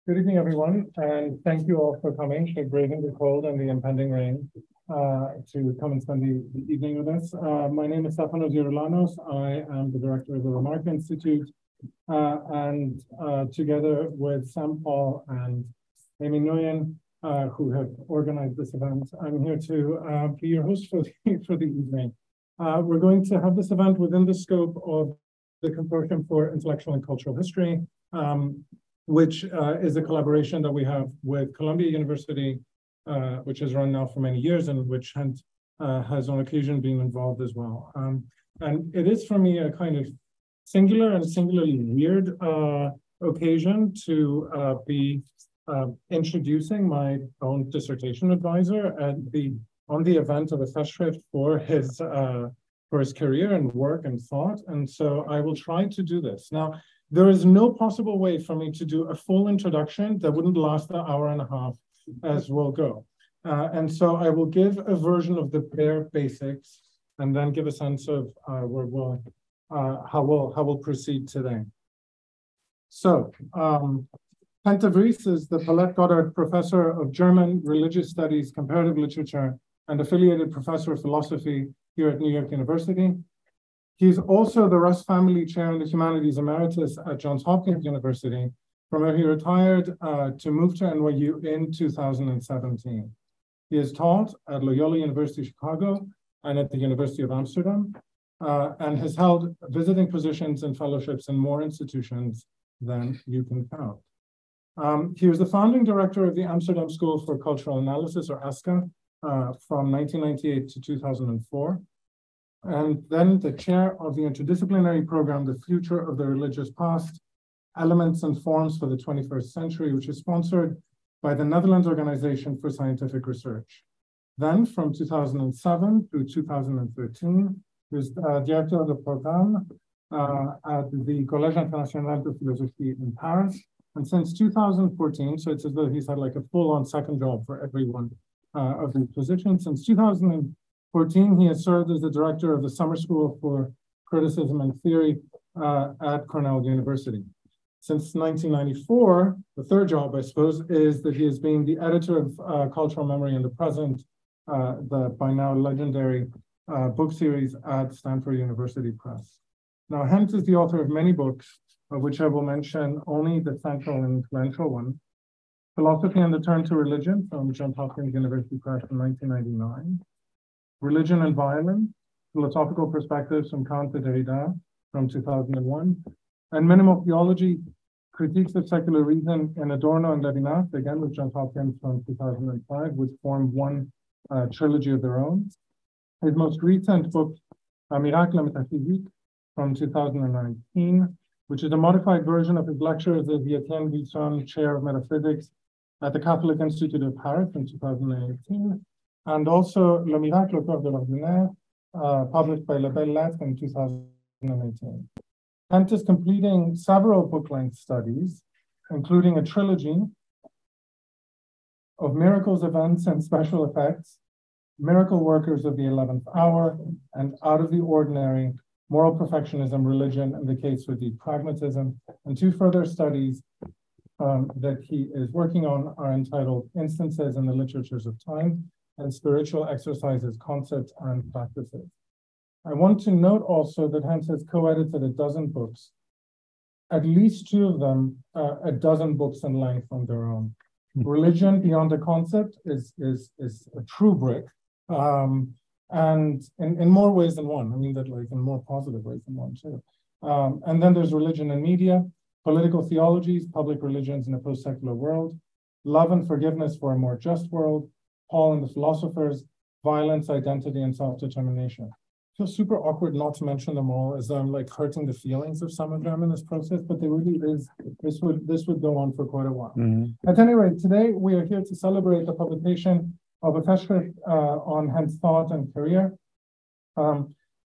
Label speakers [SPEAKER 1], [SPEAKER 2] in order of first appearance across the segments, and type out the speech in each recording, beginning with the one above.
[SPEAKER 1] Good evening, everyone, and thank you all for coming, for braving the cold and the impending rain to come and spend the evening with us. My name is Stefanos Geroulanos. I am the director of the Remark Institute, and together with Sam Paul and Amy Nguyen, who have organized this event, I'm here to be your host for the evening. We're going to have this event within the scope of the Consortium for Intellectual and Cultural History, which is a collaboration that we have with Columbia University, which has run now for many years, and which Hent has on occasion been involved as well. And it is for me a kind of singular and singularly weird occasion to be introducing my own dissertation advisor on the event of a festschrift for his career and work and thought. And so I will try to do this. Now, there is no possible way for me to do a full introduction that wouldn't last an hour and a half as we'll go. And so I will give a version of the bare basics and then give a sense of how we'll proceed today. So, Hent de Vries is the Paulette Goddard Professor of German, Religious Studies, Comparative Literature, and affiliated Professor of Philosophy here at New York University. He's also the Russ Family Chair in the Humanities Emeritus at Johns Hopkins University, from where he retired to move to NYU in 2017. He has taught at Loyola University Chicago and at the University of Amsterdam, and has held visiting positions and fellowships in more institutions than you can count. He was the founding director of the Amsterdam School for Cultural Analysis, or ASCA, from 1998 to 2004. And then the chair of the interdisciplinary program, The Future of the Religious Past, Elements and Forms for the 21st Century, which is sponsored by the Netherlands Organization for Scientific Research. Then from 2007 through 2013, he was director of the program at the Collège International de Philosophie in Paris. And since 2014, so it's as though he's had like a full-on second job for every one of these positions. Since 2014, he has served as the director of the Summer School for Criticism and Theory at Cornell University. Since 1994, the third job, I suppose, is that he has been the editor of Cultural Memory in the Present, the by now legendary book series at Stanford University Press. Now, Hent is the author of many books, of which I will mention only the central and influential one: Philosophy and the Turn to Religion, from Johns Hopkins University Press in 1999. Religion and Violence, Philosophical Perspectives from Kant to Derrida, from 2001. And Minimal Theology, Critiques of Secular Reason in Adorno and Levinas, again with Johns Hopkins from 2005, which form one trilogy of their own. His most recent book, Miracle et Metaphysics, from 2019, which is a modified version of his lectures as the Etienne Buisson Chair of Metaphysics at the Catholic Institute of Paris in 2018, and also Le Miracle au cœur de l'ordinaire, published by La Belle Lettre in 2018. Hent is completing several book-length studies, including a trilogy of Miracles, Events, and Special Effects, Miracle Workers of the 11th Hour, and Out of the Ordinary, Moral Perfectionism, Religion, and the Case for Deep Pragmatism. And two further studies that he is working on are entitled Instances in the Literatures of Time and Spiritual Exercises, Concepts, and Practices. I want to note also that Hent has co-edited a dozen books, at least two of them a dozen books in length on their own. Religion Beyond a Concept is a true brick, and in more ways than one. I mean that like in more positive ways than one too. And then there's Religion and Media, Political Theologies, Public Religions in a Post-Secular World, Love and Forgiveness for a More Just World, Paul and the Philosophers, Violence, Identity, and Self-Determination. It feels super awkward not to mention them all, as though I'm like hurting the feelings of some of them in this process, but there really is, this would go on for quite a while. Mm-hmm. At any rate, today we are here to celebrate the publication of a festschrift on Hent's thought and career,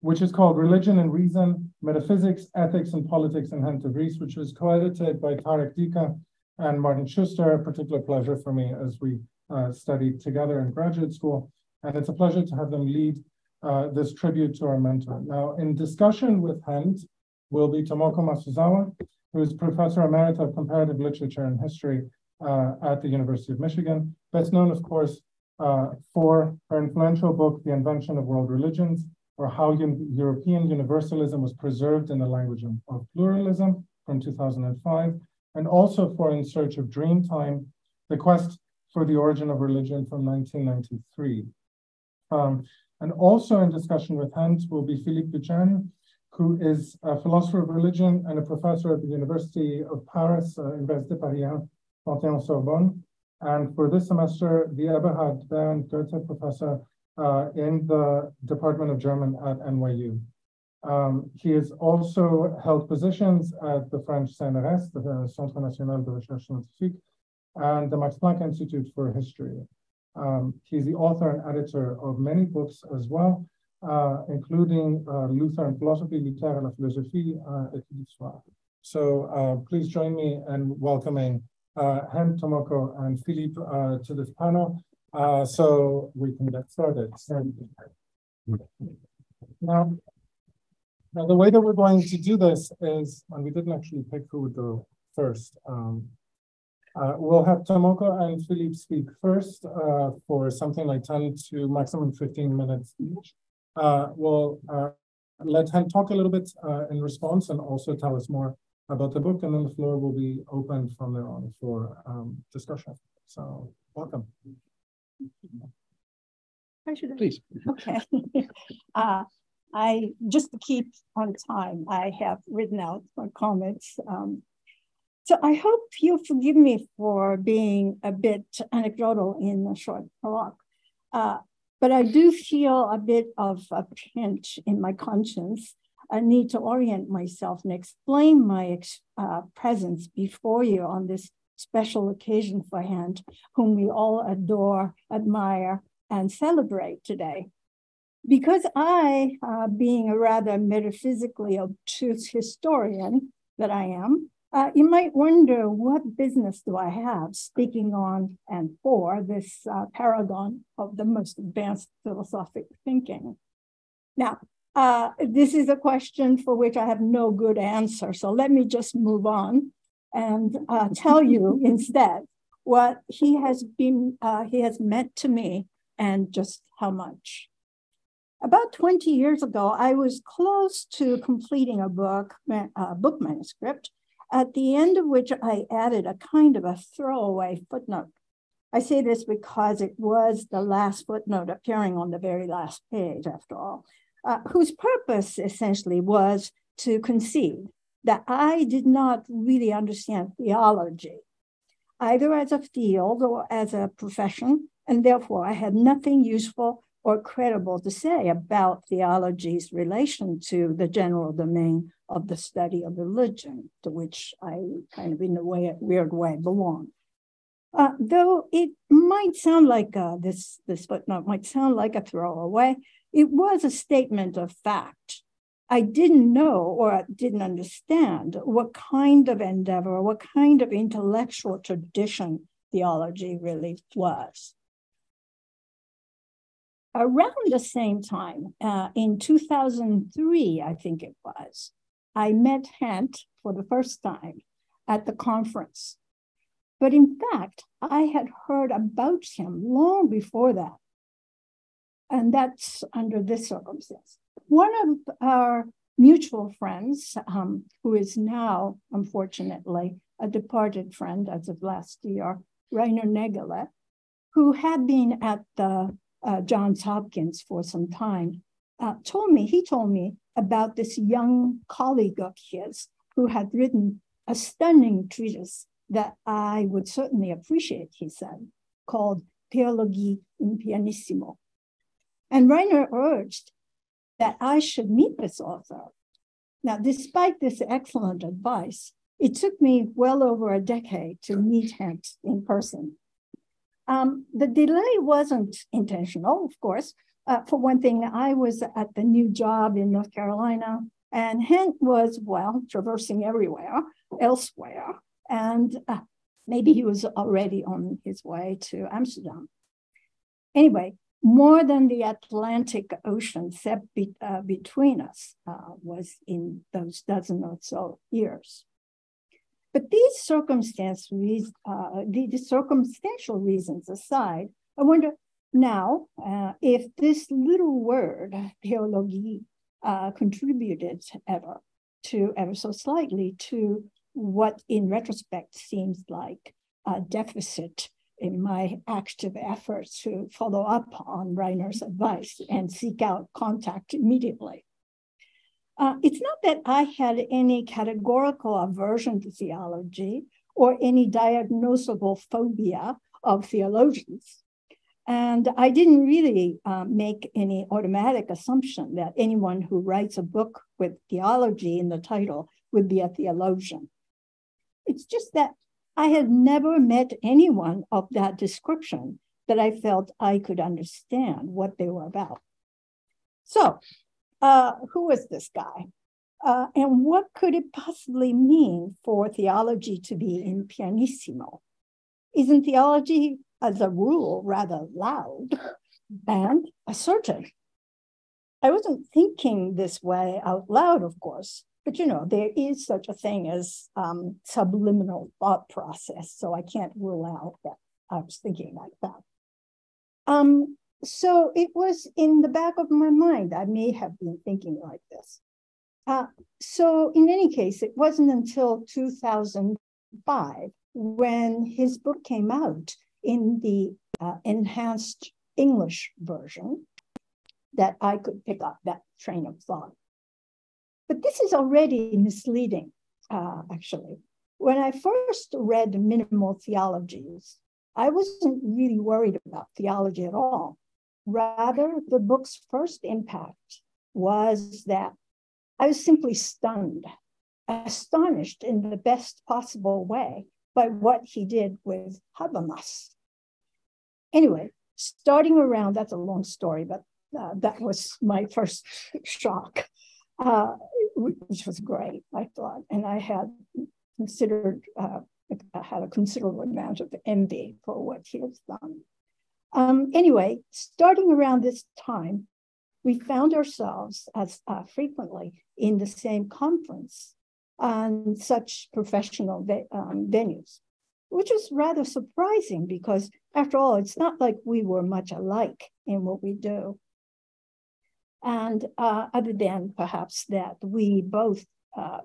[SPEAKER 1] which is called Religion and Reason, Metaphysics, Ethics, and Politics in Hent de Vries, which was co-edited by Tarek Dika and Martin Schuster, a particular pleasure for me as we studied together in graduate school. And it's a pleasure to have them lead this tribute to our mentor. Now, in discussion with Hent will be Tomoko Masuzawa, who is Professor Emerita of Comparative Literature and History at the University of Michigan. Best known, of course, for her influential book, The Invention of World Religions, or How European Universalism Was Preserved in the Language of Pluralism from 2005, and also for In Search of Dreamtime, The Quest for the Origin of Religion from 1993. And also in discussion with Hent will be Philippe Büttgen, who is a philosopher of religion and a professor at the University of Paris, Université Paris, Panthéon-Sorbonne. And for this semester, the Eberhard Bernd Goethe Professor in the Department of German at NYU. He has also held positions at the French CNRS, the Centre National de Recherche Scientifique, and the Max Planck Institute for History. He's the author and editor of many books as well, including Luther and Philosophy, Luther et la Philosophie, et l'Histoire. So please join me in welcoming Hent, Tomoko, and Philippe to this panel so we can get started. Now, the way that we're going to do this is, and we didn't actually pick who would go first. We'll have Tomoko and Philippe speak first for something like 10 to maximum 15 minutes each. We'll let Hent talk a little bit in response and also tell us more about the book, and then the floor will be open from there on for discussion. So welcome.
[SPEAKER 2] Please. Okay. I just to keep on time, I have written out my comments. So I hope you'll forgive me for being a bit anecdotal in a short talk. But I do feel a bit of a pinch in my conscience. I need to orient myself and explain my presence before you on this special occasion for Hent, whom we all adore, admire, and celebrate today. Because I, being a rather metaphysically obtuse historian that I am, you might wonder, what business do I have speaking on and for this paragon of the most advanced philosophic thinking? Now, this is a question for which I have no good answer. So let me just move on and tell you instead what he has meant to me and just how much. About 20 years ago, I was close to completing a book manuscript, at the end of which I added a kind of a throwaway footnote. I say this because it was the last footnote appearing on the very last page, after all, whose purpose essentially was to concede that I did not really understand theology, either as a field or as a profession, and therefore I had nothing useful or credible to say about theology's relation to the general domain of the study of religion, to which I kind of in a weird way belong. Though it might sound like this footnote might sound like a throwaway, it was a statement of fact. I didn't know or didn't understand what kind of endeavor, what kind of intellectual tradition theology really was. Around the same time, in 2003, I think it was, I met Hent for the first time at the conference. But in fact, I had heard about him long before that. And that's under this circumstance. One of our mutual friends, who is now, unfortunately, a departed friend as of last year, Rainer Nägele, who had been at the Johns Hopkins for some time, told me about this young colleague of his who had written a stunning treatise that I would certainly appreciate, he said, called Theologie in Pianissimo. And Rainer urged that I should meet this author. Now, despite this excellent advice, it took me well over a decade to meet Hent in person. The delay wasn't intentional, of course. For one thing, I was at the new job in North Carolina, and Hent was, well, traversing elsewhere. And maybe he was already on his way to Amsterdam. Anyway, more than the Atlantic Ocean set between us was in those dozen or so years. But these circumstantial reasons aside, I wonder now if this little word, theologie, contributed ever so slightly to what in retrospect seems like a deficit in my active efforts to follow up on Reiner's advice and seek out contact immediately. It's not that I had any categorical aversion to theology or any diagnosable phobia of theologians. And I didn't really make any automatic assumption that anyone who writes a book with theology in the title would be a theologian. It's just that I had never met anyone of that description that I felt I could understand what they were about. So, who was this guy? And what could it possibly mean for theology to be in pianissimo? Isn't theology, as a rule, rather loud and assertive? I wasn't thinking this way out loud, of course, but there is such a thing as subliminal thought process, so I can't rule out that I was thinking like that. So it was in the back of my mind. I may have been thinking like this. So in any case, it wasn't until 2005 when his book came out in the enhanced English version that I could pick up that train of thought. But this is already misleading, actually. When I first read Minimal Theologies, I wasn't really worried about theology at all. Rather, the book's first impact was that I was simply stunned, astonished in the best possible way by what he did with Habermas. Anyway, starting around, that's a long story, but that was my first shock, which was great, I thought. And I had considered, had a considerable amount of envy for what he has done. Anyway, starting around this time, we found ourselves as frequently in the same conference on such professional venues, which was rather surprising because, after all, it's not like we were much alike in what we do. And other than perhaps that we both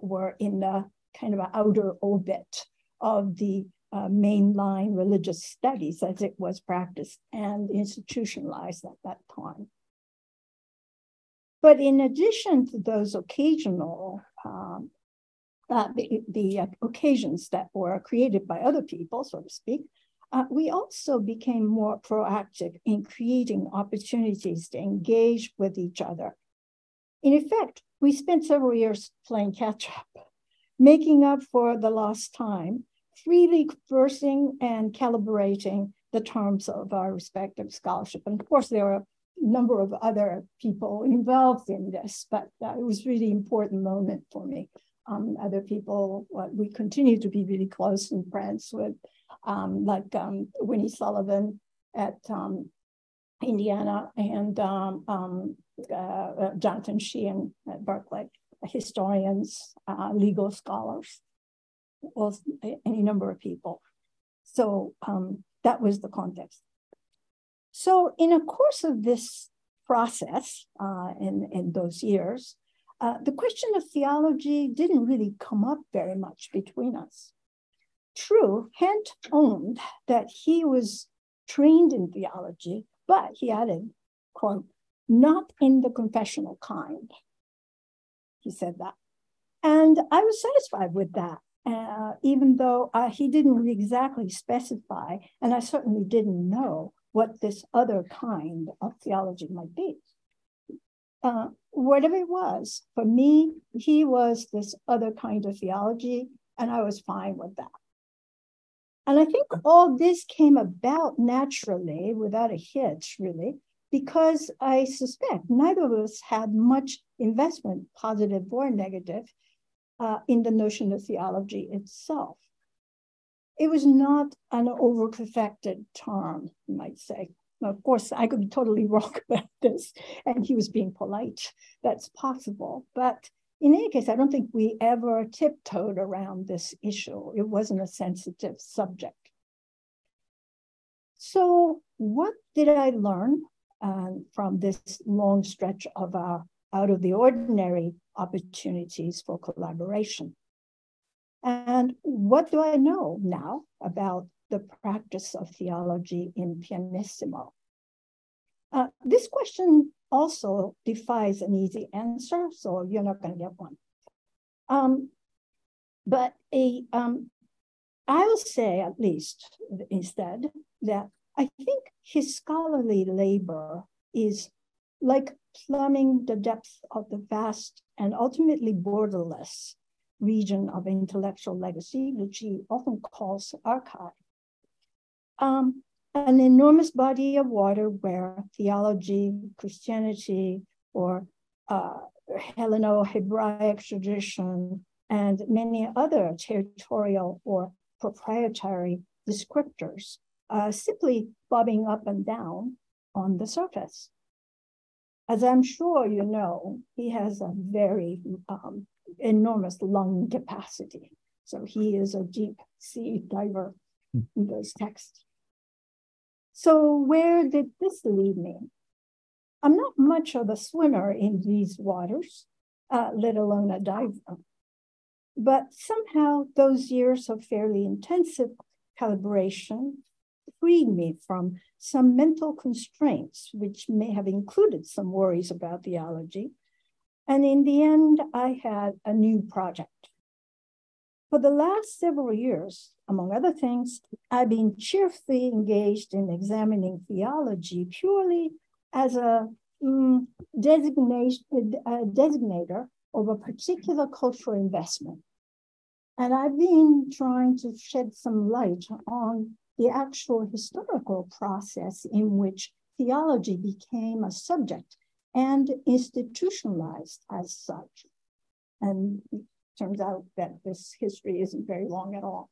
[SPEAKER 2] were in the kind of an outer orbit of the mainline religious studies as it was practiced and institutionalized at that time. But in addition to those occasional, the occasions that were created by other people, so to speak, we also became more proactive in creating opportunities to engage with each other. In effect, we spent several years playing catch up, making up for the lost time, freely conversing and calibrating the terms of our respective scholarship. And of course, there are a number of other people involved in this, but it was really important moment for me. Other people, we continue to be really close and friends with, like Winnie Sullivan at Indiana and Jonathan Sheehan at Berkeley, historians, legal scholars, well, any number of people. So that was the context. So in the course of this process in those years, the question of theology didn't really come up very much between us. True, Hent owned that he was trained in theology, but he added, quote, not in the confessional kind. He said that. And I was satisfied with that, even though he didn't exactly specify, and I certainly didn't know what this other kind of theology might be. Whatever it was, for me, he was this other kind of theology, and I was fine with that. And I think all this came about naturally, without a hitch, really, because I suspect neither of us had much investment, positive or negative, in the notion of theology itself. It was not an over-perfected term, you might say. Now, of course, I could be totally wrong about this, and he was being polite. That's possible. But in any case, I don't think we ever tiptoed around this issue. It wasn't a sensitive subject. So what did I learn from this long stretch of our out of the ordinary opportunities for collaboration? And what do I know now about the practice of theology in pianissimo? This question also defies an easy answer, so you're not going to get one. I will say, at least instead, that I think his scholarly labor is like plumbing the depth of the vast and ultimately borderless region of intellectual legacy, which he often calls archive. An enormous body of water where theology, Christianity, or Helleno-Hebraic tradition, and many other territorial or proprietary descriptors simply bobbing up and down on the surface. As I'm sure you know, he has a very enormous lung capacity. So he is a deep sea diver in those texts. So where did this lead me? I'm not much of a swimmer in these waters, let alone a diver. But somehow those years of fairly intensive calibration freed me from some mental constraints, which may have included some worries about theology. And in the end, I had a new project. For the last several years, among other things, I've been cheerfully engaged in examining theology purely as a designator of a particular cultural investment. And I've been trying to shed some light on the actual historical process in which theology became a subject and institutionalized as such. And it turns out that this history isn't very long at all.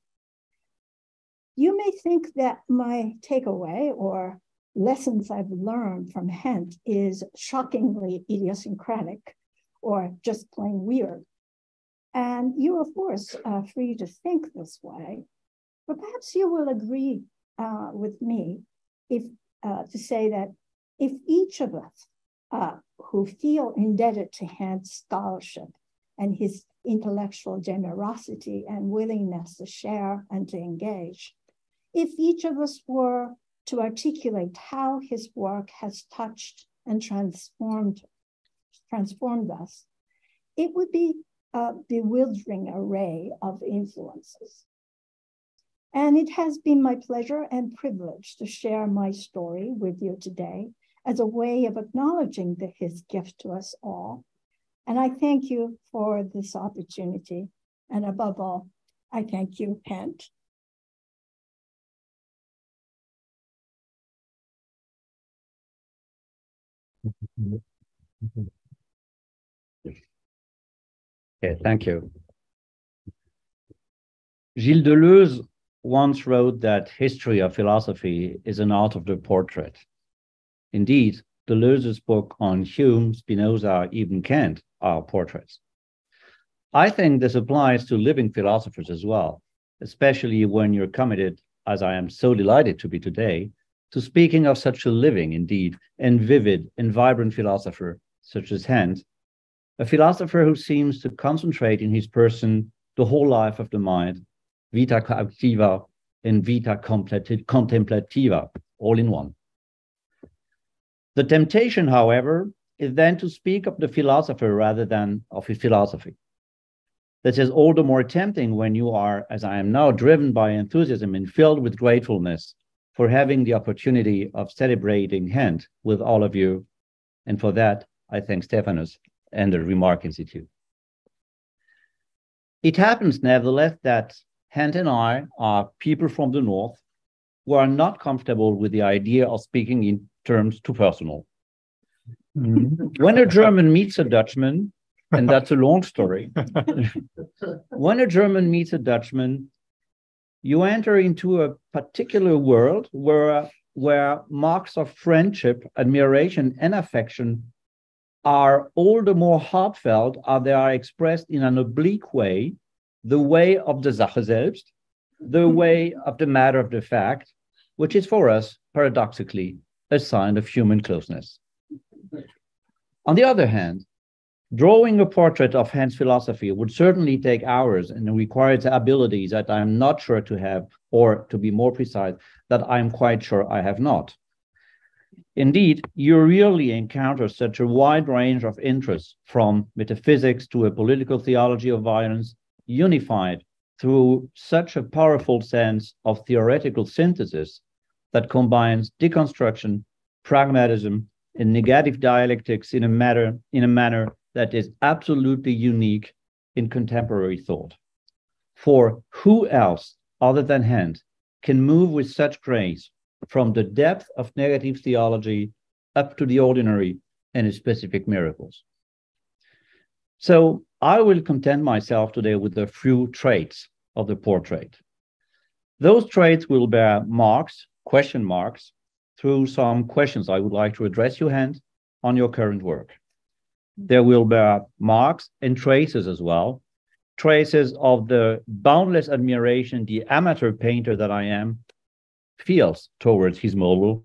[SPEAKER 2] You may think that my takeaway or lessons I've learned from Hent is shockingly idiosyncratic or just plain weird. And you're, of course, free to think this way, but perhaps you will agree with me to say that if each of us who feel indebted to Hent's scholarship and his intellectual generosity and willingness to share and to engage, if each of us were to articulate how his work has touched and transformed us, it would be a bewildering array of influences. And it has been my pleasure and privilege to share my story with you today as a way of acknowledging his gift to us all. And I thank you for this opportunity. And above all, I thank you, Hent.
[SPEAKER 3] Okay, thank you. Gilles Deleuze once wrote that history of philosophy is an art of the portrait. Indeed, Deleuze's book on Hume, Spinoza, even Kant are portraits. I think this applies to living philosophers as well, especially when you're committed, as I am so delighted to be today, to speaking of such a living, indeed, and vivid and vibrant philosopher such as Hent, a philosopher who seems to concentrate in his person the whole life of the mind, vita activa and vita contemplativa, all in one. The temptation, however, is then to speak of the philosopher rather than of his philosophy. This is all the more tempting when you are, as I am now, driven by enthusiasm and filled with gratefulness for having the opportunity of celebrating Hent with all of you. And for that, I thank Stephanus and the Remark Institute. It happens, nevertheless, that Hent and I are people from the North who are not comfortable with the idea of speaking in terms too personal. When a German meets a Dutchman, and that's a long story, when a German meets a Dutchman, you enter into a particular world where marks of friendship, admiration, and affection are all the more heartfelt as they are expressed in an oblique way, the way of the Sache selbst, the way of the matter of the fact, which is for us, paradoxically, a sign of human closeness. On the other hand, drawing a portrait of Hent's philosophy would certainly take hours and requires abilities that I'm not sure to have, or to be more precise, that I'm quite sure I have not. Indeed, you rarely encounter such a wide range of interests, from metaphysics to a political theology of violence, unified through such a powerful sense of theoretical synthesis that combines deconstruction, pragmatism, and negative dialectics in a manner that is absolutely unique in contemporary thought. For who else, other than Hent, can move with such grace from the depth of negative theology up to the ordinary and its specific miracles? So I will content myself today with a few traits of the portrait. Those traits will bear marks, question marks, through some questions I would like to address you, Hent, on your current work. There will be marks and traces as well, traces of the boundless admiration the amateur painter that I am feels towards his model.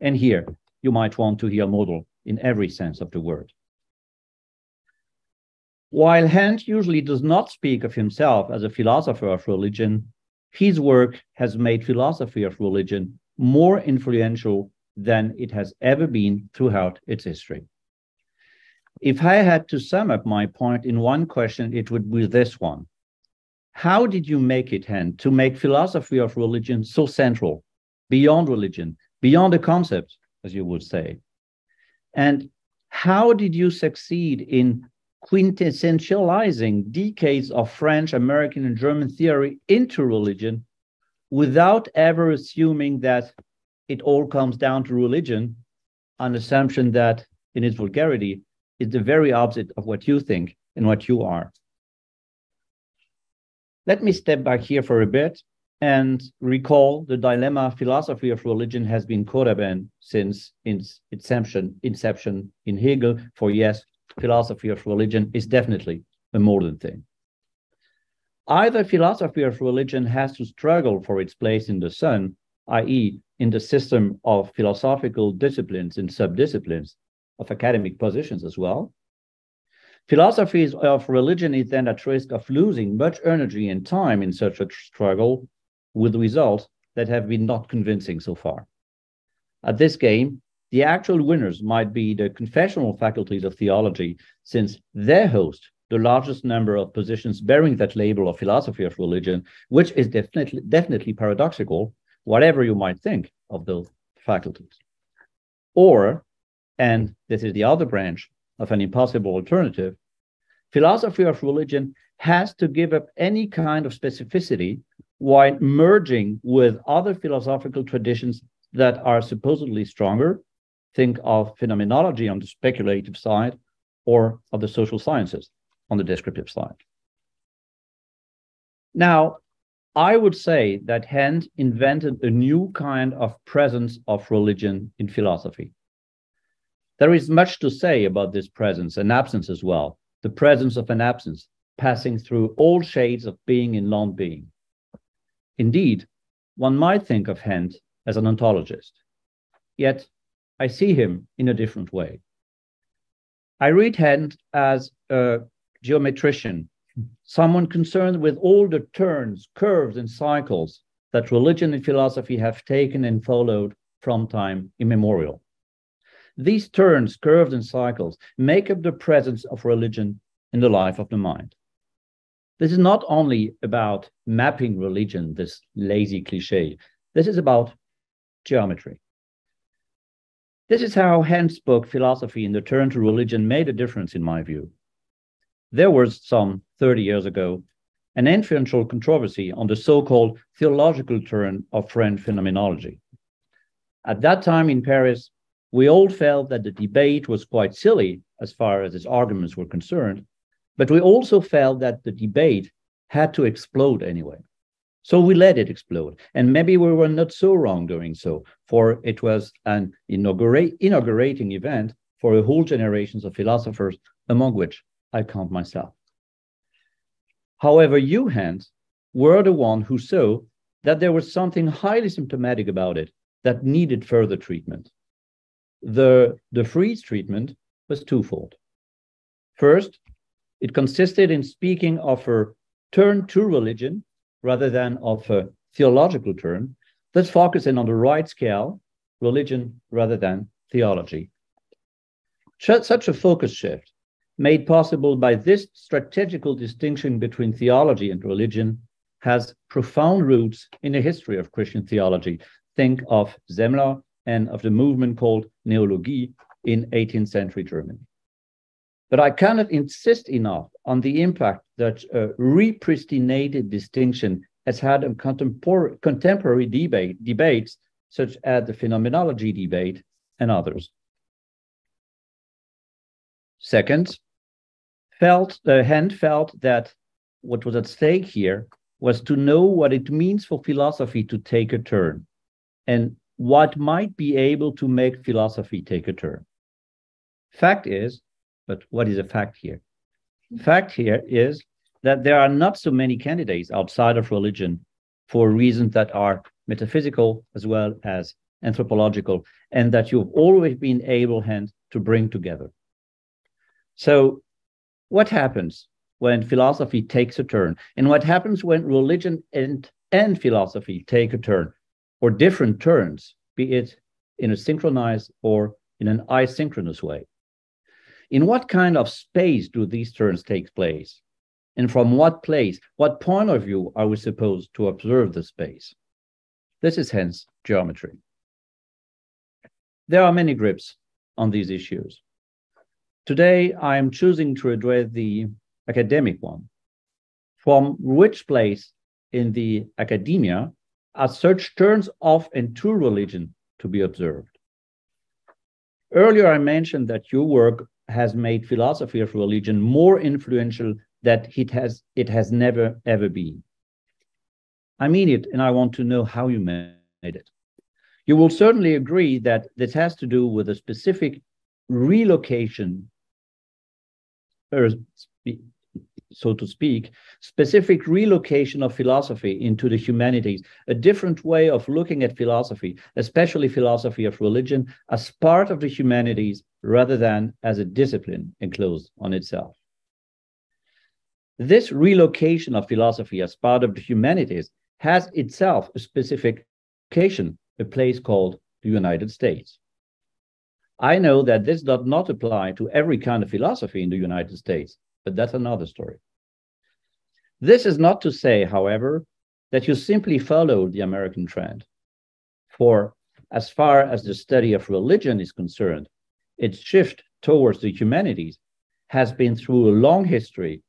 [SPEAKER 3] And here, you might want to hear model in every sense of the word. While Hent usually does not speak of himself as a philosopher of religion, his work has made philosophy of religion more influential than it has ever been throughout its history. If I had to sum up my point in one question, it would be this one. How did you make it, Hent, to make philosophy of religion so central, beyond religion, beyond the concept, as you would say? And how did you succeed in quintessentializing decades of French, American, and German theory into religion without ever assuming that it all comes down to religion, an assumption that, in its vulgarity, is the very opposite of what you think and what you are? Let me step back here for a bit and recall the dilemma philosophy of religion has been caught up in since its inception in Hegel. For yes, philosophy of religion is definitely a modern thing. Either philosophy of religion has to struggle for its place in the sun, i.e., in the system of philosophical disciplines and subdisciplines, of academic positions as well. Philosophy of religion is then at risk of losing much energy and time in such a struggle, with results that have been not convincing so far. At this game, the actual winners might be the confessional faculties of theology, since they host the largest number of positions bearing that label of philosophy of religion, which is definitely paradoxical, whatever you might think of those faculties. Or, and this is the other branch of an impossible alternative, philosophy of religion has to give up any kind of specificity while merging with other philosophical traditions that are supposedly stronger. Think of phenomenology on the speculative side, or of the social sciences on the descriptive side. Now, I would say that Hent invented a new kind of presence of religion in philosophy. There is much to say about this presence and absence as well, the presence of an absence passing through all shades of being and non-being. Indeed, one might think of Hent as an ontologist, yet I see him in a different way. I read Hent as a geometrician, someone concerned with all the turns, curves, and cycles that religion and philosophy have taken and followed from time immemorial. These turns, curves, and cycles make up the presence of religion in the life of the mind. This is not only about mapping religion, this lazy cliche. This is about geometry. This is how Hent's book, Philosophy and the Turn to Religion, made a difference in my view. There was, some 30 years ago, an influential controversy on the so-called theological turn of French phenomenology. At that time in Paris, we all felt that the debate was quite silly as far as its arguments were concerned, but we also felt that the debate had to explode anyway. So we let it explode. And maybe we were not so wrong doing so, for it was an inaugurating event for a whole generations of philosophers, among which I count myself. However, you, Hent, were the one who saw that there was something highly symptomatic about it that needed further treatment. The de Vries treatment was twofold. First, it consisted in speaking of a turn to religion rather than of a theological turn, thus focusing on the right scale, religion rather than theology. Such a focus shift, made possible by this strategical distinction between theology and religion, has profound roots in the history of Christian theology. Think of Semmler and of the movement called Neologie in 18th century Germany. But I cannot insist enough on the impact that a repristinated distinction has had on contemporary debates such as the phenomenology debate and others. Second, Hent felt that what was at stake here was to know what it means for philosophy to take a turn and what might be able to make philosophy take a turn. Fact is, but what is a fact here? Fact here is that there are not so many candidates outside of religion for reasons that are metaphysical as well as anthropological, and that you've always been able, Hent, to bring together. So what happens when philosophy takes a turn? And what happens when religion and philosophy take a turn, or different turns, be it in a synchronized or in an asynchronous way? In what kind of space do these turns take place? And from what place, what point of view are we supposed to observe the space? This is hence geometry. There are many grips on these issues. Today, I am choosing to address the academic one. From which place in the academia are such turns of and to religion to be observed? Earlier, I mentioned that your work has made philosophy of religion more influential than it has never, ever been. I mean it, and I want to know how you made it. You will certainly agree that this has to do with a specific relocation, or so to speak, specific relocation of philosophy into the humanities, a different way of looking at philosophy, especially philosophy of religion, as part of the humanities rather than as a discipline enclosed on itself. This relocation of philosophy as part of the humanities has itself a specific location, a place called the United States. I know that this does not apply to every kind of philosophy in the United States, but that's another story. This is not to say, however, that you simply follow the American trend. For as far as the study of religion is concerned, its shift towards the humanities has been through a long history,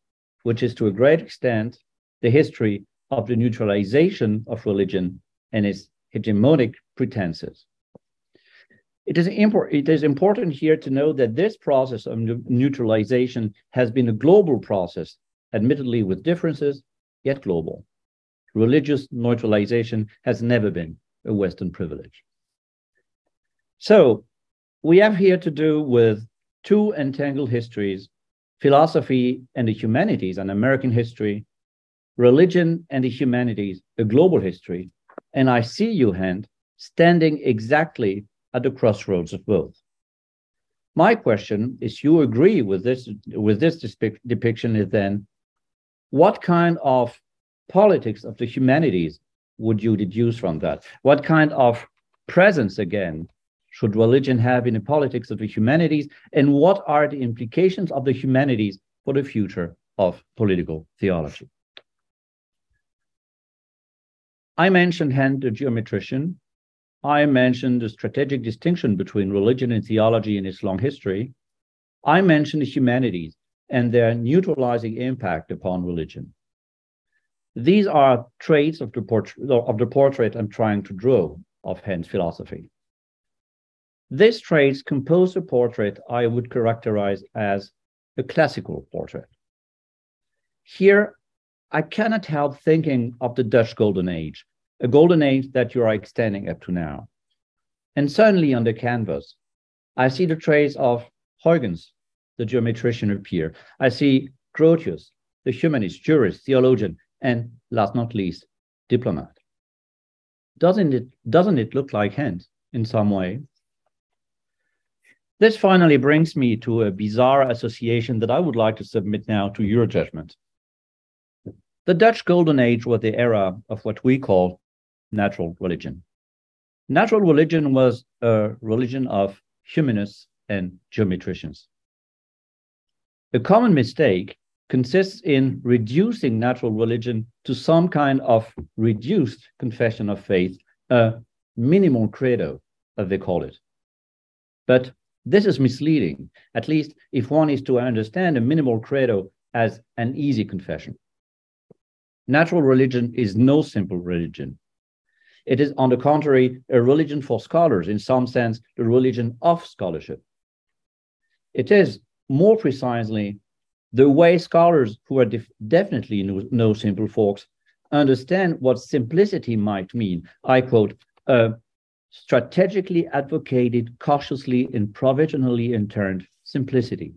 [SPEAKER 3] which is to a great extent the history of the neutralization of religion and its hegemonic pretenses. It is important here to know that this process of neutralization has been a global process, admittedly with differences, yet global. Religious neutralization has never been a Western privilege. So we have here to do with two entangled histories: philosophy and the humanities, an American history; religion and the humanities, a global history. And I see you, Hent, standing exactly at the crossroads of both. My question is, you agree with this depiction is then, what kind of politics of the humanities would you deduce from that? What kind of presence, again, should religion have in the politics of the humanities? And what are the implications of the humanities for the future of political theology? I mentioned Hent, the geometrician. I mentioned the strategic distinction between religion and theology in its long history. I mentioned the humanities and their neutralizing impact upon religion. These are traits of the portrait I'm trying to draw of Hent's philosophy. These traits compose a portrait I would characterize as a classical portrait. Here, I cannot help thinking of the Dutch Golden Age, a golden age that you are extending up to now. And suddenly on the canvas, I see the trace of Huygens, the geometrician, appear. I see Grotius, the humanist, jurist, theologian, and last not least, diplomat. Doesn't it look like Hent in some way? This finally brings me to a bizarre association that I would like to submit now to your judgment. The Dutch Golden Age was the era of what we call natural religion. Natural religion was a religion of humanists and geometricians. A common mistake consists in reducing natural religion to some kind of reduced confession of faith, a minimal credo, as they call it. But this is misleading, at least if one is to understand a minimal credo as an easy confession. Natural religion is no simple religion. It is, on the contrary, a religion for scholars, in some sense, the religion of scholarship. It is, more precisely, the way scholars who are definitely no simple folks understand what simplicity might mean. I quote, strategically advocated, cautiously and provisionally interned simplicity.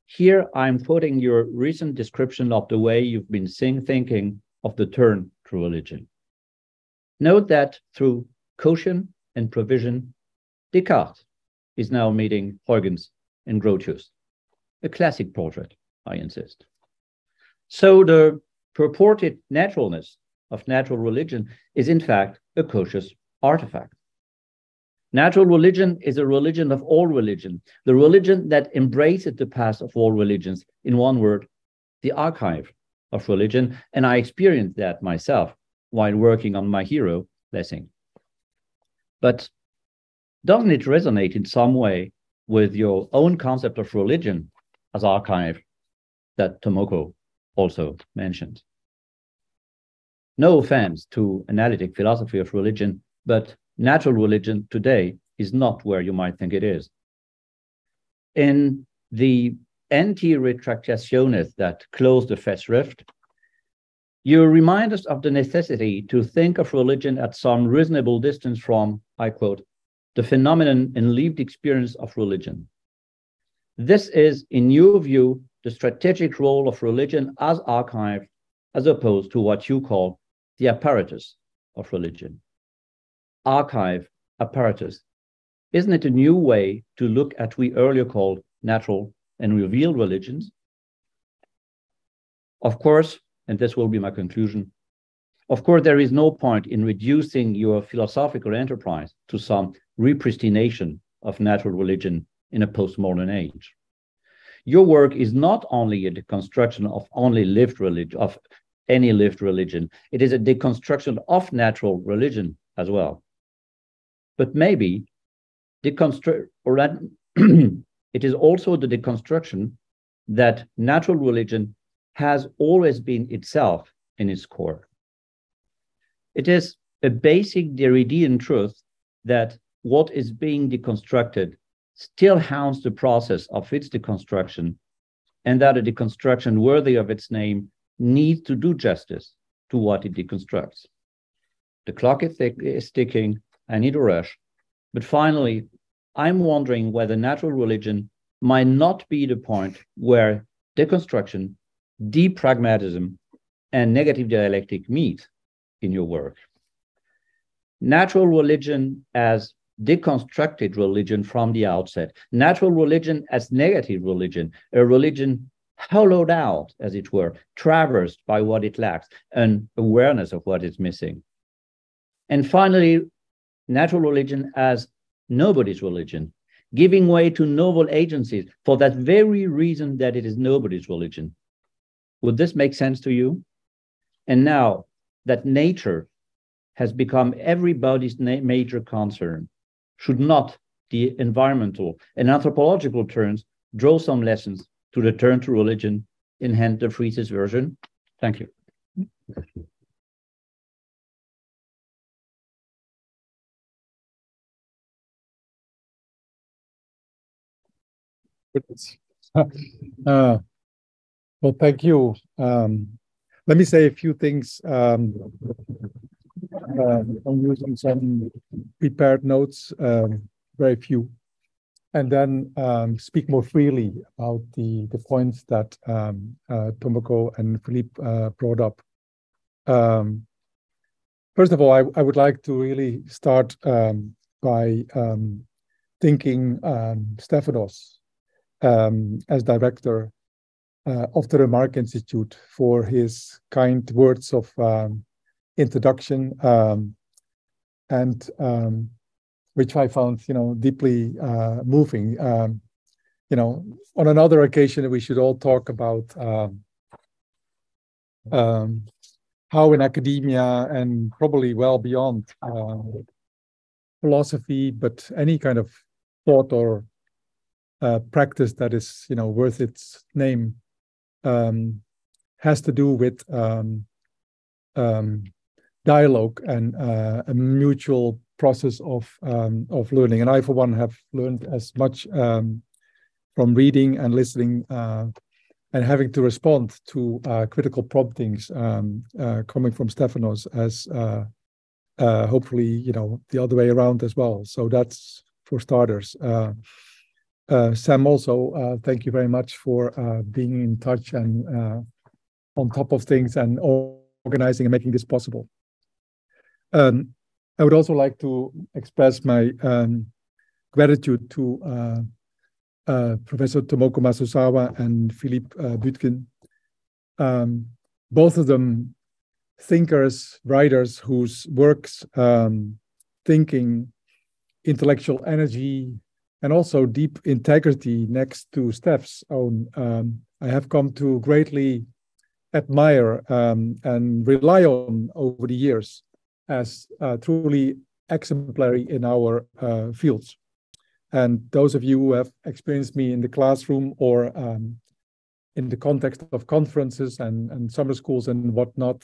[SPEAKER 3] Here I'm quoting your recent description of the way you've been thinking of the turn to religion. Note that through caution and provision, Descartes is now meeting Huygens and Grotius, a classic portrait, I insist. So the purported naturalness of natural religion is in fact a cautious artifact. Natural religion is a religion of all religion, the religion that embraces the past of all religions. In one word, the archive of religion. And I experienced that myself while working on my hero, Lessing. But doesn't it resonate in some way with your own concept of religion as archive that Tomoko also mentioned? No offense to analytic philosophy of religion, but natural religion today is not where you might think it is. In the anti-retractationist that closed the Festschrift, you remind us of the necessity to think of religion at some reasonable distance from, I quote, the phenomenon and lived experience of religion. This is, in your view, the strategic role of religion as archive, as opposed to what you call the apparatus of religion. Archive, apparatus. Isn't it a new way to look at what we earlier called natural and revealed religions? Of course, and this will be my conclusion, of course, there is no point in reducing your philosophical enterprise to some repristination of natural religion in a postmodern age. Your work is not only a deconstruction of only lived religion, of any lived religion, it is a deconstruction of natural religion as well. But maybe it is also the deconstruction that natural religion has always been itself in its core. It is a basic Derridean truth that what is being deconstructed still hounds the process of its deconstruction, and that a deconstruction worthy of its name needs to do justice to what it deconstructs. The clock is ticking, I need a rush, but finally, I'm wondering whether natural religion might not be the point where deconstruction, depragmatism, and negative dialectic meet in your work. Natural religion as deconstructed religion from the outset, natural religion as negative religion, a religion hollowed out, as it were, traversed by what it lacks, an awareness of what is missing. And finally, natural religion as nobody's religion, giving way to noble agencies for that very reason that it is nobody's religion. Would this make sense to you? And now that nature has become everybody's major concern, should not the environmental and anthropological terms draw some lessons to the turn to religion in Hent de Vries' version? Thank you.
[SPEAKER 4] Well, thank you. Let me say a few things. I'm using some prepared notes, very few. and then speak more freely about the points that Tomoko and Philippe brought up. First of all, I would like to really start by thanking Stefanos as director of the Remark Institute for his kind words of introduction, and which I found, deeply moving. On another occasion, we should all talk about how in academia and probably well beyond philosophy, but any kind of thought or practice that is, worth its name, has to do with dialogue and a mutual process of learning. And I, for one, have learned as much from reading and listening and having to respond to critical promptings coming from Stefanos as hopefully, the other way around as well. So that's for starters. Sam, also, thank you very much for being in touch and on top of things and organizing and making this possible. I would also like to express my gratitude to Professor Tomoko Masuzawa and Philippe Büttgen, both of them thinkers, writers whose works, thinking, intellectual energy, and also deep integrity next to Steph's own, I have come to greatly admire and rely on over the years as truly exemplary in our fields. And those of you who have experienced me in the classroom or in the context of conferences and summer schools and whatnot,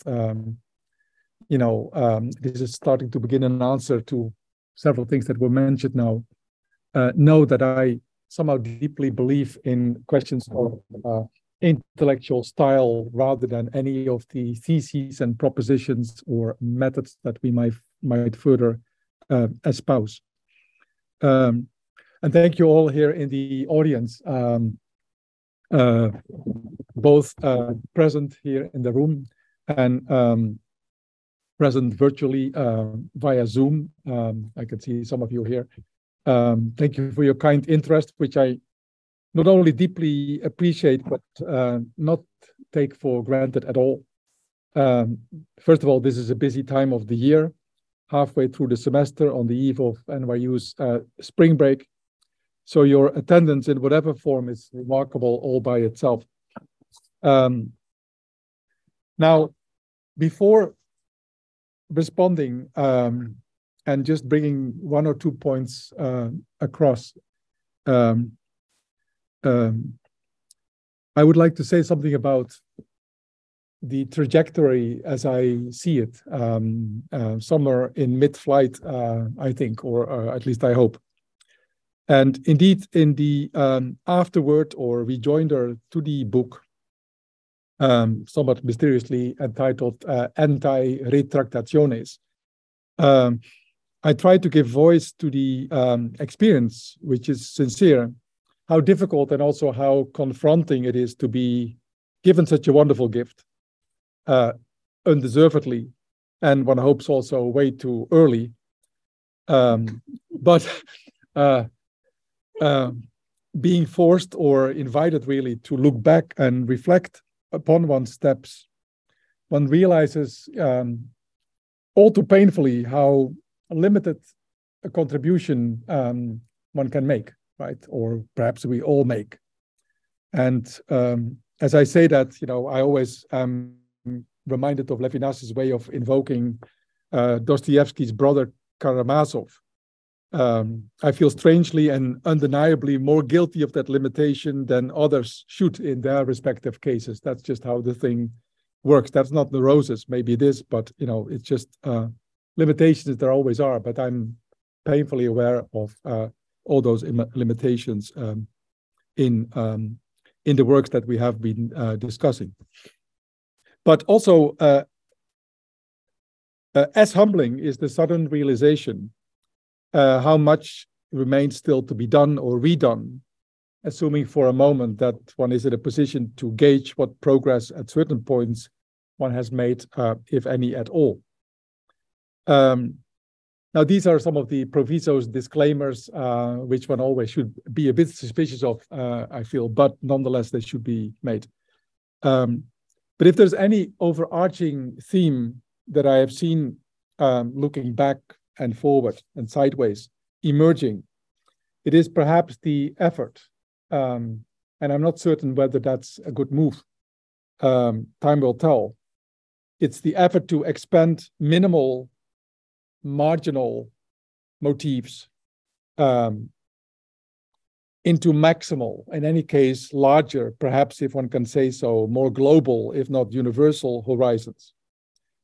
[SPEAKER 4] this is starting to begin an answer to several things that were mentioned now. Know that I somehow deeply believe in questions of intellectual style rather than any of the theses and propositions or methods that we might further espouse. And thank you all here in the audience, both present here in the room and present virtually via Zoom. I can see some of you here. Thank you for your kind interest, which I not only deeply appreciate, but not take for granted at all. First of all, this is a busy time of the year, halfway through the semester on the eve of NYU's spring break. So your attendance in whatever form is remarkable all by itself. Now, before responding and just bringing one or 2 points across, I would like to say something about the trajectory as I see it, somewhere in mid-flight, I think, or at least I hope. And indeed, in the afterword or rejoinder to the book, somewhat mysteriously entitled Anti-Retractationes, I try to give voice to the experience, which is sincere, how difficult and also how confronting it is to be given such a wonderful gift, undeservedly, and one hopes also way too early. But being forced or invited really to look back and reflect upon one's steps, one realizes all too painfully how limited a contribution one can make, right? Or perhaps we all make. And as I say that, I always am reminded of Levinas's way of invoking Dostoevsky's brother Karamazov. I feel strangely and undeniably more guilty of that limitation than others should in their respective cases. That's just how the thing works. That's not neurosis. Maybe it is, but it's just limitations there always are. But I'm painfully aware of all those limitations in the works that we have been discussing. But also, as humbling is the sudden realization how much remains still to be done or redone, assuming for a moment that one is in a position to gauge what progress at certain points one has made, if any at all. Now, these are some of the provisos, disclaimers, which one always should be a bit suspicious of, I feel, but nonetheless, they should be made. But if there's any overarching theme that I have seen looking back and forward and sideways emerging, it is perhaps the effort, and I'm not certain whether that's a good move. Time will tell. It's the effort to expand minimal, marginal motifs into maximal, in any case, larger, perhaps if one can say so, more global, if not universal horizons,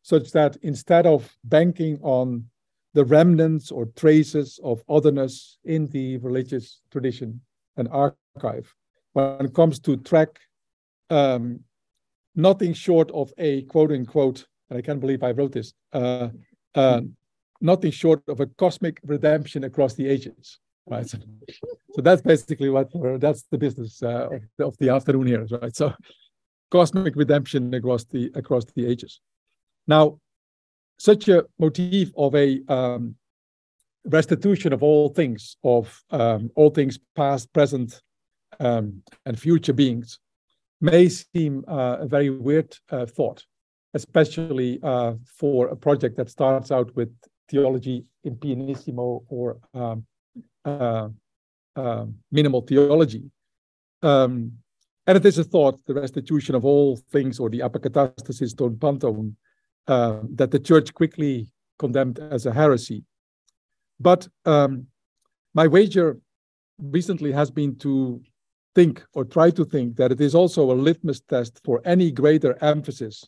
[SPEAKER 4] such that instead of banking on the remnants or traces of otherness in the religious tradition and archive, when it comes to track nothing short of a quote unquote, and I can't believe I wrote this, nothing short of a cosmic redemption across the ages. Right, so that's basically that's the business of the afternoon here, right? So, cosmic redemption across the ages. Now, such a motif of a restitution of all things past, present, and future beings, may seem a very weird thought, especially for a project that starts out with theology in pianissimo or minimal theology. And it is a thought, the restitution of all things, or the apokatastasis ton panton, that the church quickly condemned as a heresy. But my wager recently has been to think, or try to think, that it is also a litmus test for any greater emphasis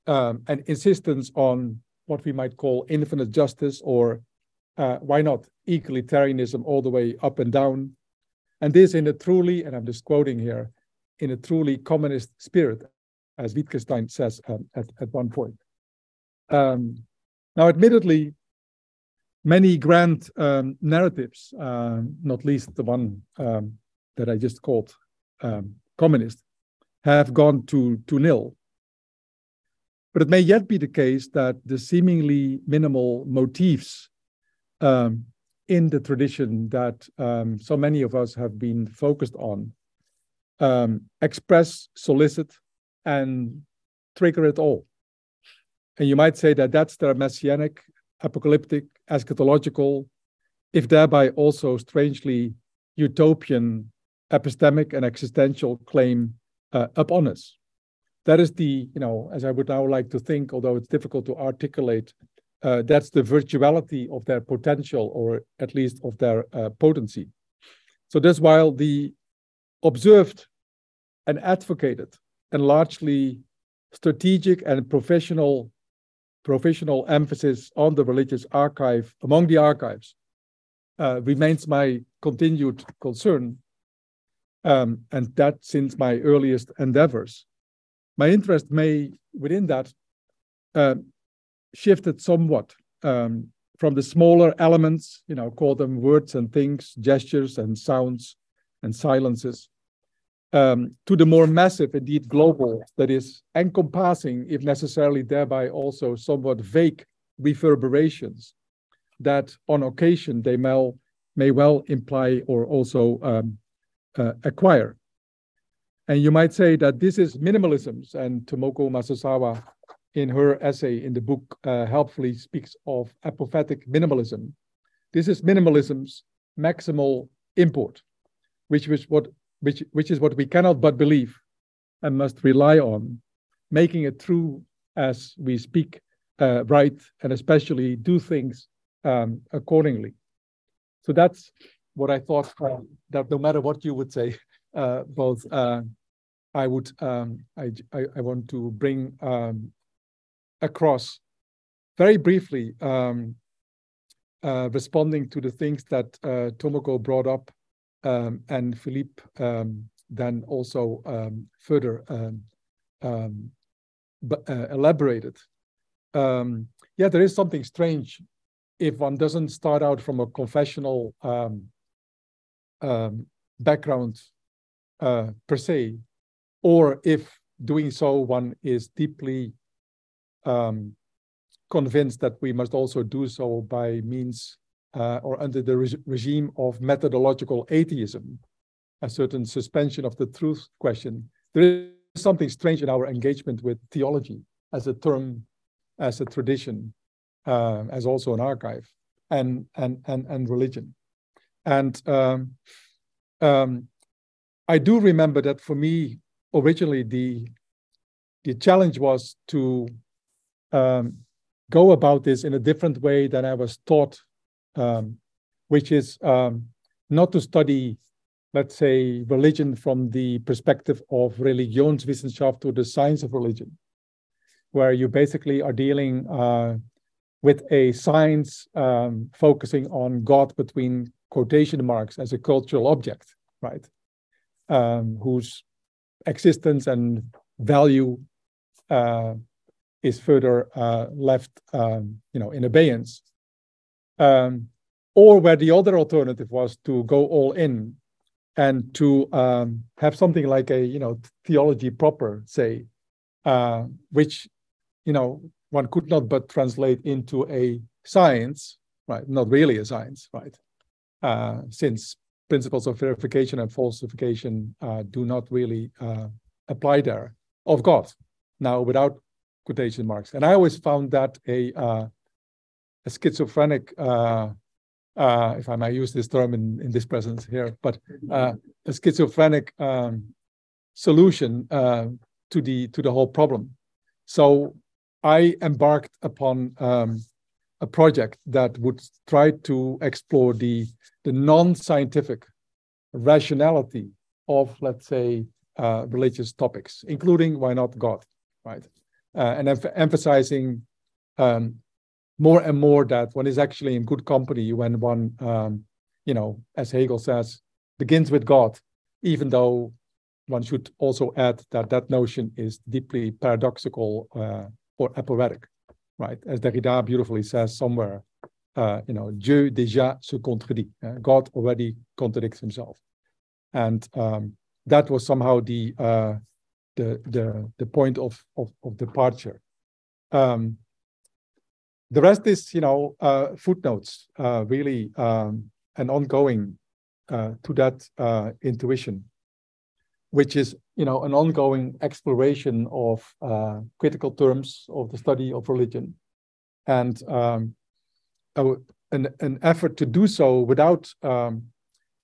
[SPEAKER 4] and insistence on what we might call infinite justice, or why not egalitarianism all the way up and down. And this in a truly, and I'm just quoting here, in a truly communist spirit, as Wittgenstein says at one point. Now, admittedly, many grand narratives, not least the one that I just called communist, have gone to nil. But it may yet be the case that the seemingly minimal motifs in the tradition that so many of us have been focused on express, solicit, and trigger it all. And you might say that that's their messianic, apocalyptic, eschatological, if thereby also strangely utopian, epistemic, and existential claim upon us. That is the, as I would now like to think, although it's difficult to articulate, that's the virtuality of their potential, or at least of their potency. So that's while the observed and advocated and largely strategic and professional emphasis on the religious archive among the archives remains my continued concern, and that since my earliest endeavors. My interest may, within that, shifted somewhat from the smaller elements, call them words and things, gestures and sounds and silences, to the more massive, indeed global, that is encompassing, if necessarily thereby also somewhat vague reverberations that on occasion they may well imply or also acquire. And you might say that this is minimalisms, and Tomoko Masuzawa, in her essay in the book, helpfully speaks of apophatic minimalism. This is minimalism's maximal import, which is what we cannot but believe and must rely on, making it true as we speak, right, and especially do things accordingly. So that's what I thought, that no matter what you would say, both I want to bring across very briefly, responding to the things that Tomoko brought up and Philippe then also further elaborated. Yeah, there is something strange if one doesn't start out from a confessional background per se, or if doing so, one is deeply convinced that we must also do so by means or under the regime of methodological atheism, a certain suspension of the truth question. There is something strange in our engagement with theology as a term, as a tradition, as also an archive, and religion. And I do remember that for me, originally the challenge was to go about this in a different way than I was taught, which is not to study, let's say, religion from the perspective of Religionswissenschaft or the science of religion, where you basically are dealing with a science focusing on God between quotation marks as a cultural object, right? Whose existence and value is further left, in abeyance. Or where the other alternative was to go all in and to have something like a, theology proper, say, which, one could not but translate into a science, right? Not really a science, right? Since principles of verification and falsification do not really apply there, of God, now without quotation marks. And I always found that a schizophrenic, if I may use this term in this presence here, but a schizophrenic solution to the whole problem. So I embarked upon a project that would try to explore the non-scientific rationality of, let's say, religious topics, including, why not, God, right? And emphasizing more and more that one is actually in good company when one, as Hegel says, begins with God, even though one should also add that that notion is deeply paradoxical or aporetic, right? As Derrida beautifully says somewhere, Dieu déjà se contredit. God already contradicts himself, and that was somehow the point of departure. The rest is, footnotes, really, and ongoing to that intuition, which is, an ongoing exploration of critical terms of the study of religion, and an effort to do so without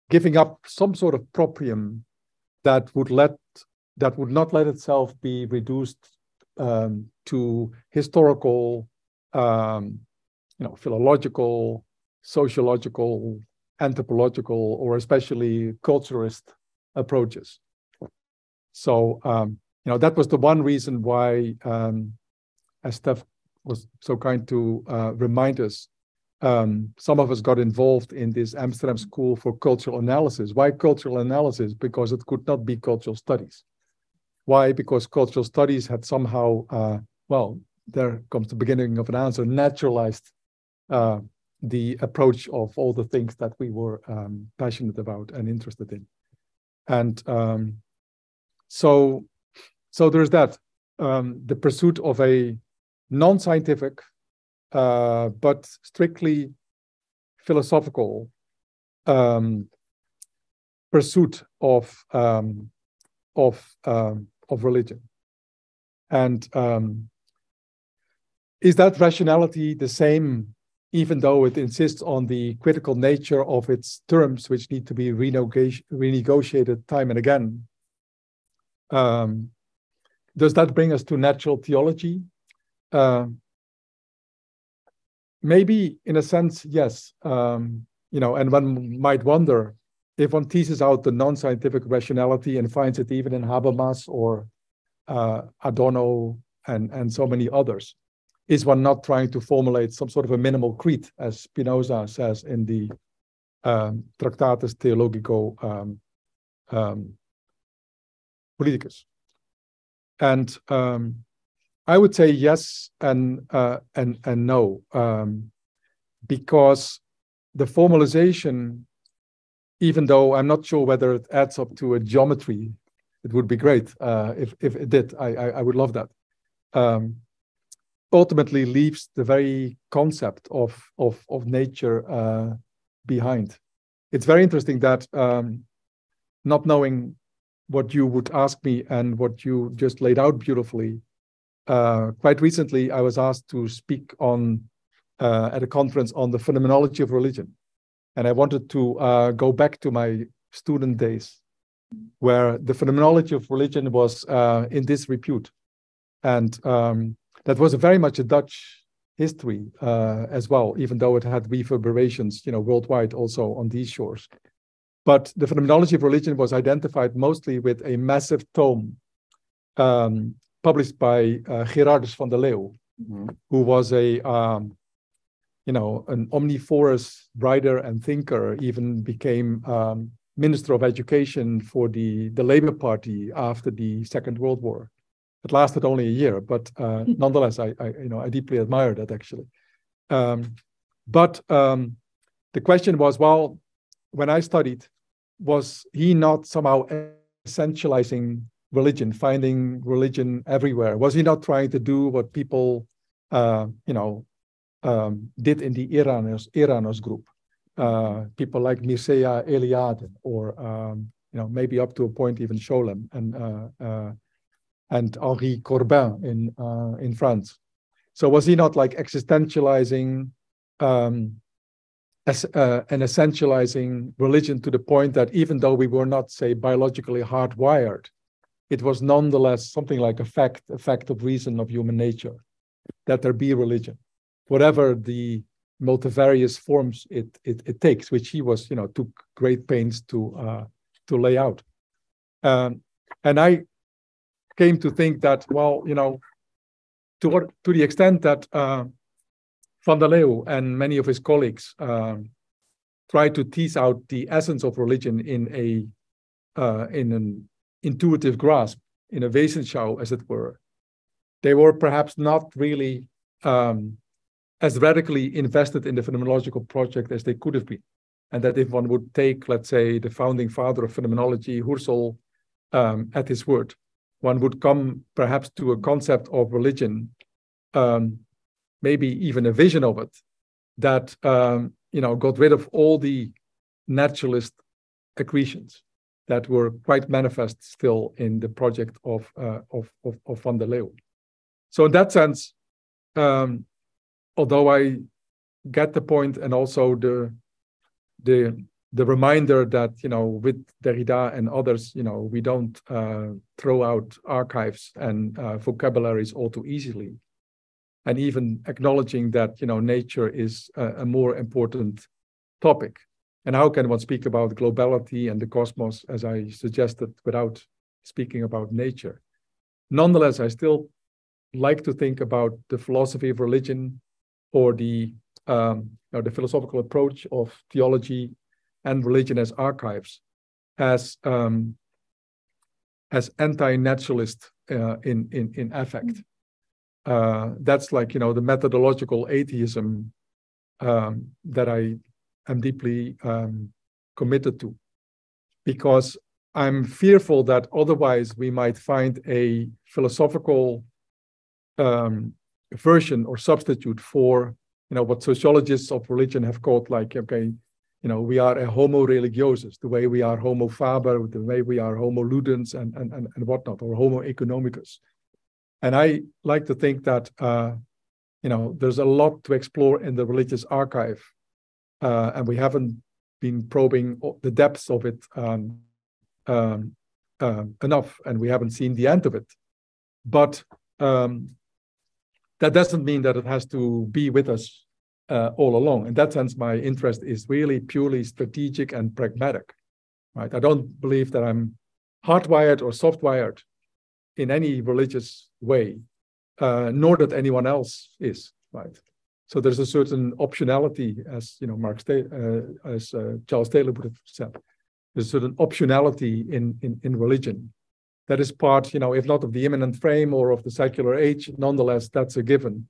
[SPEAKER 4] giving up some sort of proprium that would not let itself be reduced to historical, philological, sociological, anthropological, or especially culturalist approaches. So, that was the one reason why, as Steph was so kind to remind us, some of us got involved in this Amsterdam School for Cultural Analysis. Why cultural analysis? Because it could not be cultural studies. Why? Because cultural studies had somehow, there comes the beginning of an answer, naturalized the approach of all the things that we were passionate about and interested in. And so there's that, the pursuit of a non-scientific, but strictly philosophical pursuit of religion. And is that rationality the same, even though it insists on the critical nature of its terms, which need to be renegotiated time and again? Does that bring us to natural theology? Maybe in a sense, yes. And one might wonder if one teases out the non-scientific rationality and finds it even in Habermas or Adorno and so many others, is one not trying to formulate some sort of a minimal creed, as Spinoza says in the Tractatus Theologico Politicus? And I would say yes and no, because the formalization even though I'm not sure whether it adds up to a geometry. It would be great if it did. I would love that. Ultimately leaves the very concept of nature behind. It's very interesting that not knowing what you would ask me and what you just laid out beautifully, quite recently I was asked to speak on at a conference on the phenomenology of religion. And I wanted to go back to my student days, where the phenomenology of religion was in disrepute. And that was very much a Dutch history as well, even though it had reverberations, worldwide also on these shores. But the phenomenology of religion was identified mostly with a massive tome published by Gerardus van der Leeuw, who was an omnivorous writer and thinker, even became Minister of Education for the Labour Party after the Second World War. It lasted only a year, but nonetheless, I deeply admire that actually. But the question was, well, when I studied, was he not somehow essentializing religion, finding religion everywhere? Was he not trying to do what people, did in the Eranos group? People like Mircea Eliade, or maybe up to a point even Scholem and Henri Corbin in France. So was he not like existentializing and essentializing religion to the point that even though we were not, say, biologically hardwired, it was nonetheless something like a fact of reason of human nature, that there be religion, whatever the multivarious forms it takes, which he was, took great pains to lay out. And I came to think that, well, to the extent that Van der Leeuw and many of his colleagues tried to tease out the essence of religion in an intuitive grasp, in a Wesenschau, as it were, they were perhaps not really as radically invested in the phenomenological project as they could have been. And that if one would take, let's say, the founding father of phenomenology, Husserl, at his word, one would come perhaps to a concept of religion, maybe even a vision of it, that got rid of all the naturalist accretions that were quite manifest still in the project of Van der Leeuw. So in that sense, although I get the point, and also the reminder that with Derrida and others, we don't throw out archives and vocabularies all too easily, and even acknowledging that nature is a more important topic. And how can one speak about globality and the cosmos, as I suggested, without speaking about nature? Nonetheless, I still like to think about the philosophy of religion, or the philosophical approach of theology and religion as archives, as anti-naturalist in affect. That's like the methodological atheism that I am deeply committed to, because I'm fearful that otherwise we might find a philosophical version or substitute for what sociologists of religion have called, like, okay, we are a homo religiosus, the way we are homo faber, the way we are homo ludens and whatnot, or homo economicus. And I like to think that there's a lot to explore in the religious archive, and we haven't been probing the depths of it enough, and we haven't seen the end of it. But that doesn't mean that it has to be with us all along. In that sense, my interest is really purely strategic and pragmatic, right? I don't believe that I'm hardwired or softwired in any religious way, nor that anyone else is, right? So there's a certain optionality, as Charles Taylor would have said. There's a certain optionality in religion that is part, if not of the immanent frame or of the secular age, nonetheless, that's a given.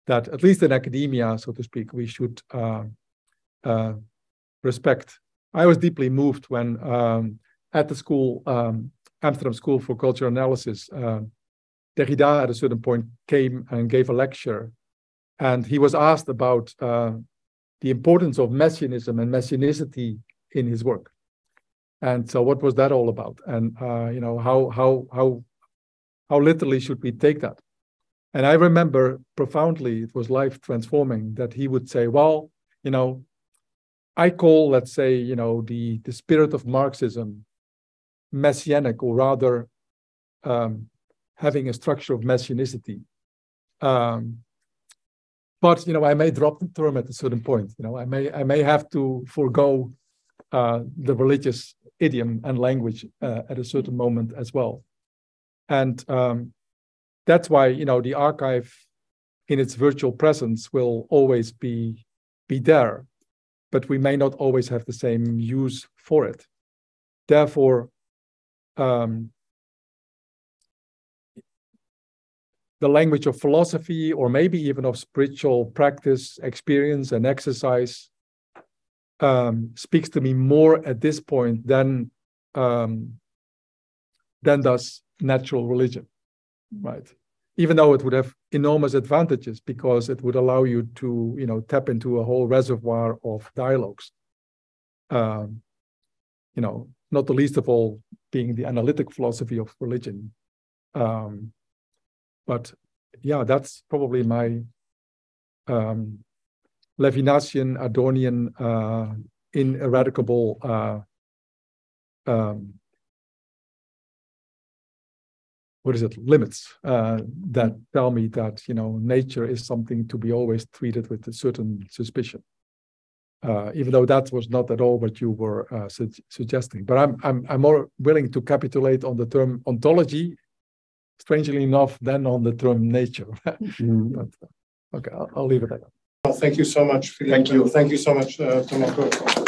[SPEAKER 4] That at least in academia, so to speak, we should respect I was deeply moved when at the school, Amsterdam School for Cultural Analysis, Derrida at a certain point came and gave a lecture, and he was asked about the importance of messianism and messianicity in his work. And so what was that all about? And you know, how literally should we take that? And I remember profoundly, it was life transforming, that he would say, well, you know, I call, let's say, you know, the spirit of Marxism messianic, or rather having a structure of messianicity. But, you know, I may drop the term at a certain point. You know, I may have to forego the religious idiom and language at a certain moment as well. And that's why, you know, the archive in its virtual presence will always be there, but we may not always have the same use for it. Therefore, the language of philosophy, or maybe even of spiritual practice, experience, and exercise speaks to me more at this point than does natural religion, right? Even though it would have enormous advantages because it would allow you to, you know, tap into a whole reservoir of dialogues. You know, not the least of all being the analytic philosophy of religion. But yeah, that's probably my Levinasian, Adornian, ineradicable limits that tell me that, you know, nature is something to be always treated with a certain suspicion, even though that was not at all what you were suggesting. But I'm more willing to capitulate on the term ontology, strangely enough, than on the term nature. But, okay, I'll leave it at that.
[SPEAKER 1] Well, thank you so much, Philippe.
[SPEAKER 4] Thank you.
[SPEAKER 1] Thank you so much, Tomoko.